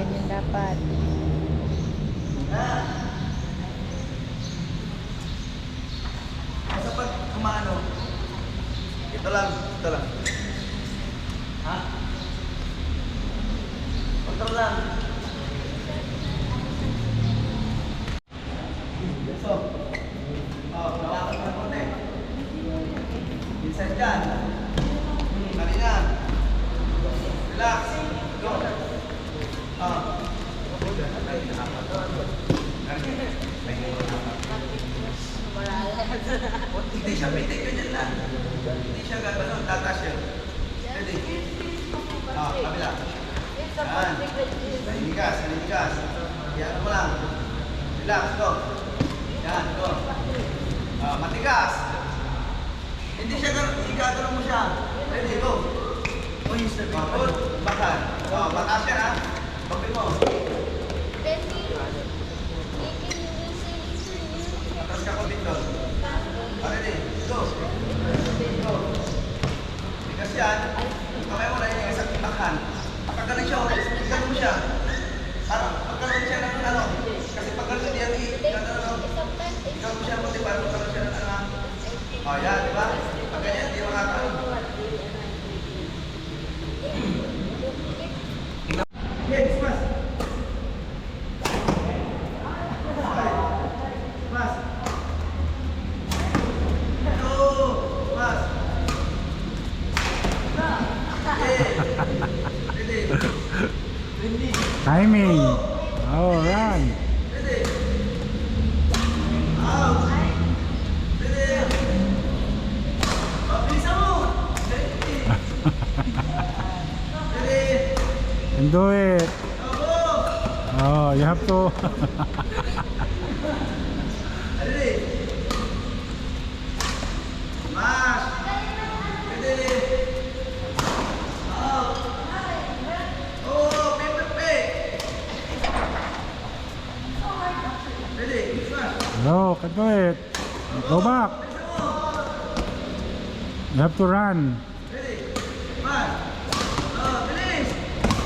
Ganyan dapat. Basta pag kumano, ito lang, ito lang. Ha? Control lang. So, lawakan mo ng konti. Minsan dyan. Kanina. Relax. Go. Hindi siya, pitik ka dyan lang. Hindi siya gano'n, tatas yun. Ready? Kabila. Yan. Naninigas, naninigas. Yan mo lang. Relax, go. Yan, go. Matigas. Hindi siya gano'n, igagano'n mo siya. Ready, go. Good. Bakal. Mataas yan ha. Bakit mo. Atas ka ko dito. Ready, go. Go. Tigas yan. Kamay mo na yun yung isang bakal. Pag ganun siya, ganun mo siya. Parang pag ganun siya ng ano. Kasi pag ganun yan, ganun mo siya ng konti para magkaroon siya ng ano. Yan, di ba? Pag ganyan, hindi makakaroon. Okay, smash. Smash. Hello, smash. Ready. Timing. Oh, run. Ready. Out. Ready. Bilisan mo. Ready. Ready. And do it. Oh, you have to. Ready. Smash. Ready. Out. Oh, paper pick. Ready. Smash. No, can do it. Go back. You have to run. Ready. Smash. Bilis.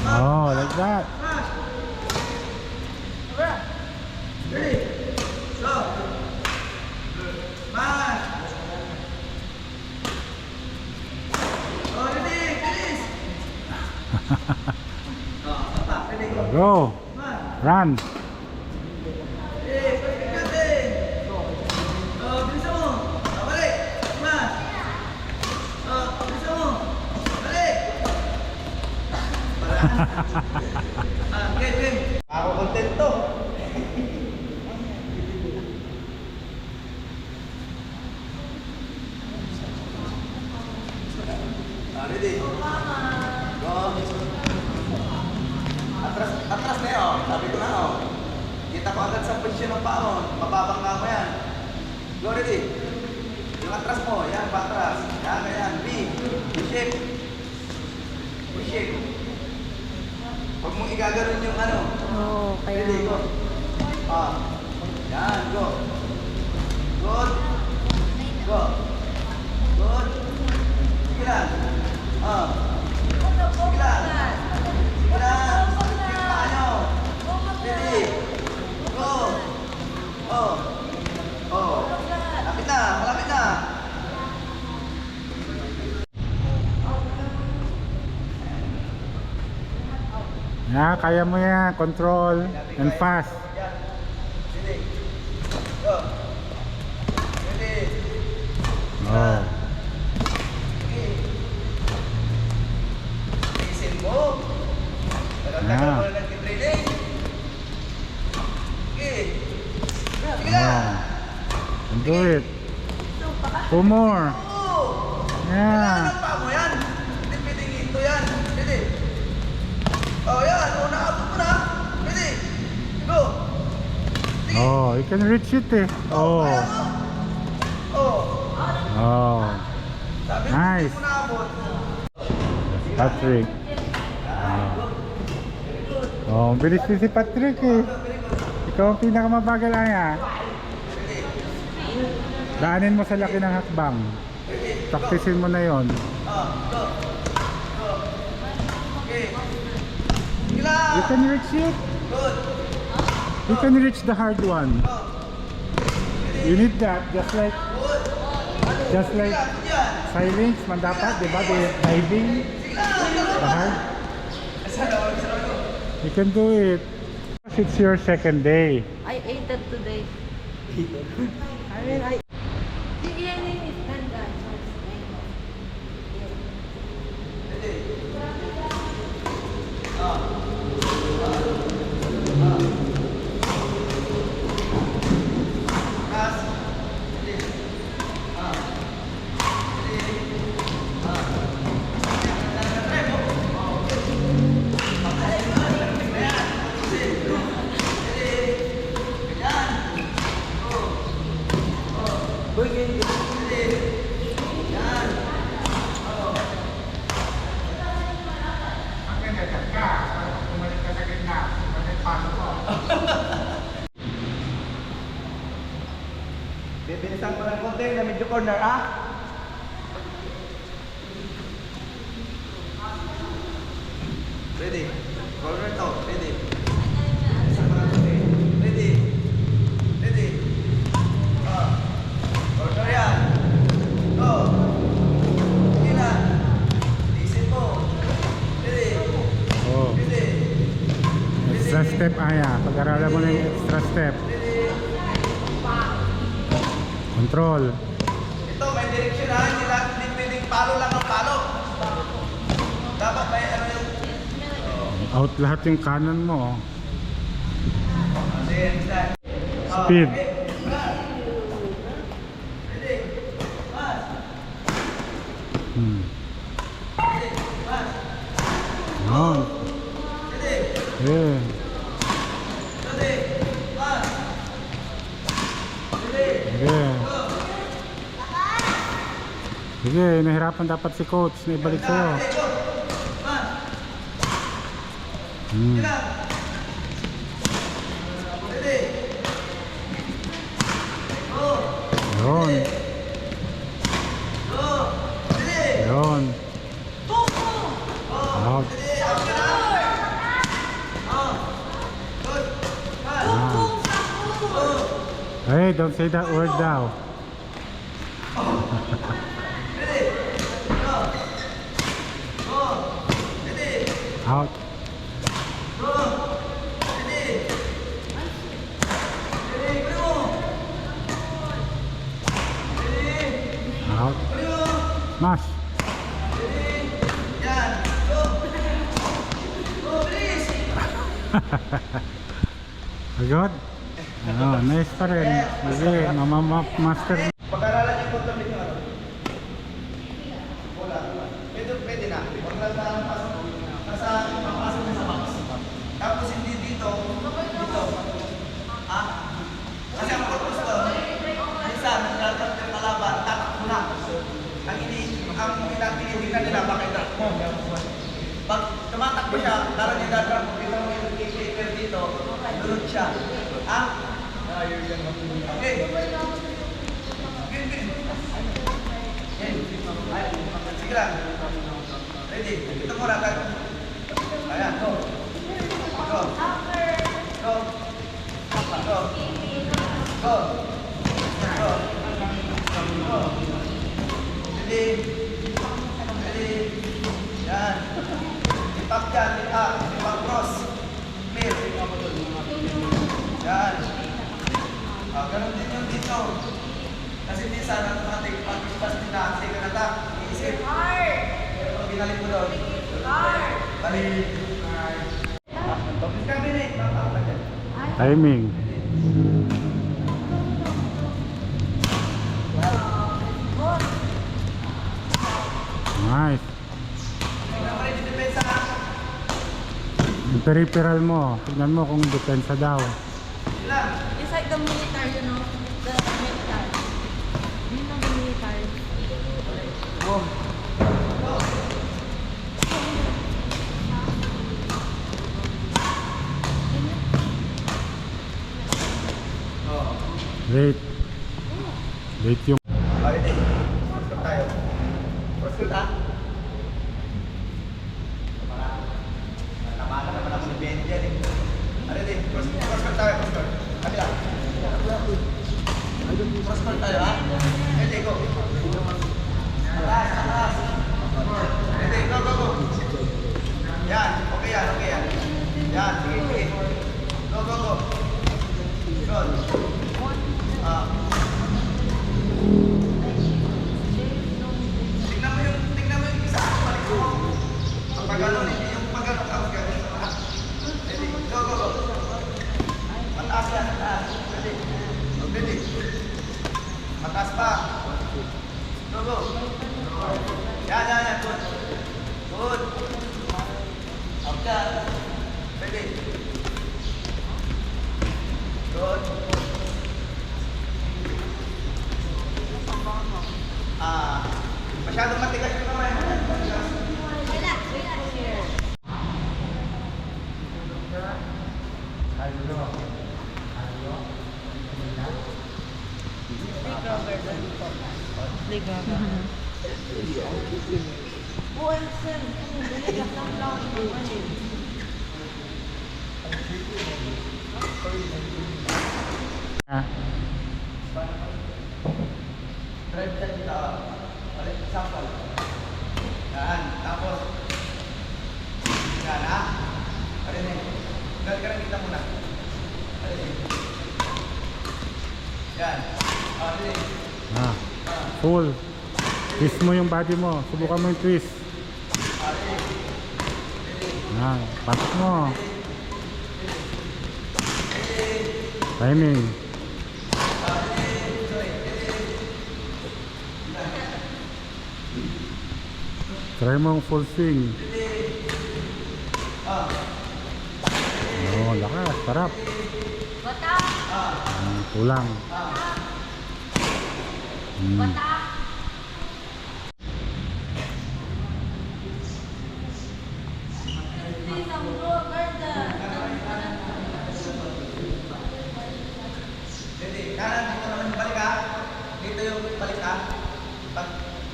Oh, like that. Smash. Ready. Go. Smash. Oh, ready. Bilis. Ready. Go. Go. Smash. Run. Pagkakatin! Bilisan mo! Balik! Smash! Bilisan mo! Balik! Game! Ako kontento! Ready? Go! Atras na yun! Sabi ko na kita ko agad sa posisyon ng paa mo. Mababangga mo yan. Go, ready. Yung atras mo. Yan, patras. Yan, ganyan. B. B-shape. B-shape. Huwag mong igaganon yung ano. Oo, kaya. Ready, go. Yan, go. Good. Go. Good. Sige lang. Sige lang. Sige lang. Sige pa nyo. Ready. Go! Malapit na! Malapit na! Yeah, kaya mo yan. Control and fast. Ready. Go! Ready. Oh. Okay. Isin mo. Tagal-tagal Yeah. mo na nag-training. Okay. Sige Oh. lang. And do it. 2 more. Kailangan Yeah. ng paa mo yan. Hindi pwedeng ito yan. Ready. Yan. Nakaabot mo na. Ready. Go. Sige. Oh, you can reach it eh. Oh. Kaya mo. Oh. Sabi ko, Nice. hindi mo naabot. Patrick. Oh, bilis din si Patrick eh. Ikaw ang pinakamabagal aya. Daanin mo sa laki ng hakbang. Praktisin mo na yon. Go. Go. Okay. Sige lang. lang. You can reach it. Good. You can reach the hard one. You need that, just like Yan. silence man dapat, di ba? The diving, the hard. You can do it. It's your second day. I ate that today. I mean, the earring is ganda. Bibilisan ko ng konti na medyo corner, ah. Ready. Corner to. Ready. Bilisan ko ng konti. Ready. Ready. Corner yan. Go. Sige na. Tiisin mo. Ready. Oh, Ready. extra step, Aya. Pag-aralan mo na yung extra step. Ready. Control. Ito, may direksyon ha. Hindi pwedeng palo lang ang palo. Dapat may ano yung... Out lahat yung kanan mo. Sige, next time. Speed. Okay. Ready. Pass. Hmm. Ready. Pass. Oh. Ready. Yeah. Ready. Pass. Ready. Yeah. Go. Sige, nahirapan dapat si coach na ibalik sa'yo. Ready, go. Pass. Hmm. Sige lang. Ready. Go. Yun. Go. Ready. Yun. Go. Out. Ready. Out ka na. Good. Pass. Ah. Go. Hey, don't say that word daw. Ready. Go. Go. Ready. Out. Go. Ready. Ready. Kunin mo. Ready. Out. Kunin mo. Smash. Ready. Yan. Go. Go, bilis. Agad? Oh, nice pa rin. Sige, master. Pag-aralan yung control yung ano. Wala. Pwede na. Huwag lang na papasok na sa box. Tapos hindi dito. Dito. Ah? Kasi ang purpose ko, minsan, naglalakad ng kalaban, tatak mo na. Ang pinagpilihan nila, pakitrap mo. Pag tumatakbo siya, darang idadrap mo, kita mo yung kicker dito, lunod siya. Ah? Okay. Sige lang. Ready? Ito muna tayo. Ayan, go. Go. Go. Go. Go. Go. Go. Ready? Ready? Yan. Ipak dyan, ipak. Ipak cross. Clear. Yan. Ganun din yung dito. Kasi minsan, automatic, pag-ispas din na, second attack, iisip. Pero pag binalik mo doon, balik. Pag-is ka binit, mapapa dyan. Timing. Nice. Tingnan mo rin yung depensa na. Yung peripheral mo, tignan mo kung depensa daw. Yun lang. Inside the military, you know, the military. You know the military. Oh. Late. Late yung... Ready? First cut tayo. First cut ha? Tama na naman ako ni Ben. Yan, okay yan, okay yan. Yan, sige, sige. Go, go, go. Good. Tingnan mo yung isa. Balik mo. Ang pag-ganon, hindi yung pag-ganon. Tapos gagawin sa mga. Ready? Go, go, go. Mataas yan, mataas. Ready? Ready? Mataas pa. Go, go. Yan, yan, yan. Good. Good. Up yan. Ready? Good. Masyadong matigas yung kamay. Matigas. Ah, Drive dyan dito. Balik, sample. Yan, tapos. Yan, ha? Parinig. Gal ka rin kita muna. Parinig. Yan. Parinig. full. Twist mo yung body mo. Subukan mo yung twist. Yan, pasok mo. Timing. Try mo ang full swing. Oh, lakas, sarap. Kulang. Kanan, dito naman yung balik, ha? Dito yung balik, ha?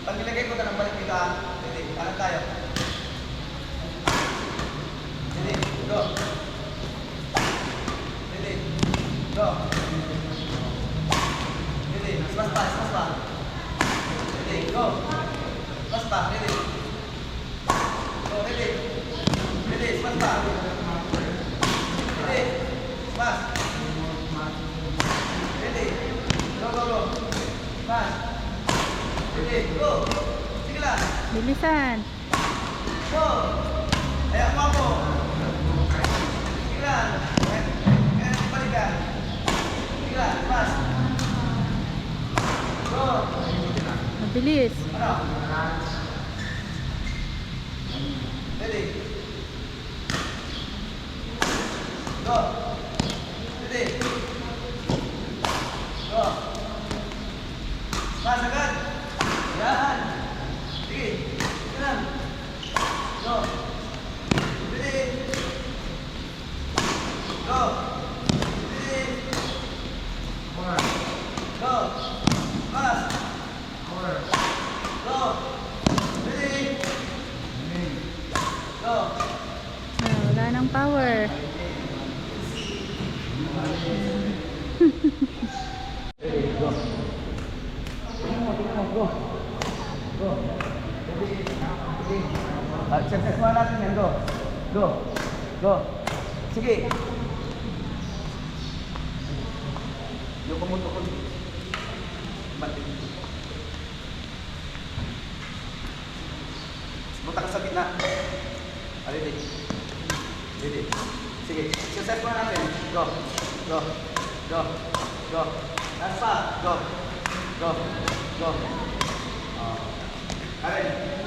Pag nilagay ko na ng balik dito, ha? Dito, kanan tayo. Dito, go. Dito, go. Dito, smash pa, smash pa. Dito, go. Smash pa, dito. Go, dito. Dito, smash pa. Dito, smash. Ready? Go, go, go. Pass. Ready? Go. Sige lang. Bilisan. Go. Ayan mo ako. Sige lang. Ayan, balikan. Sige lang. Pass. Go. Mabilis. Ano? Ready? Go. Ready? Go. Mas agad. Yan. Sige. Sige lang. Go. Ready. Go. Ready. Go. Mas. Go. Ready. Go. Wala nang power. Success mo natin yan. Go. Go. Go. Sige. Yung kumunto ko. Mati. Buta ka sa gitna. Ready. Ready. Sige. Success mo natin. Go. Go. Go. Go. Last pa. Go. Go. Go. Alright.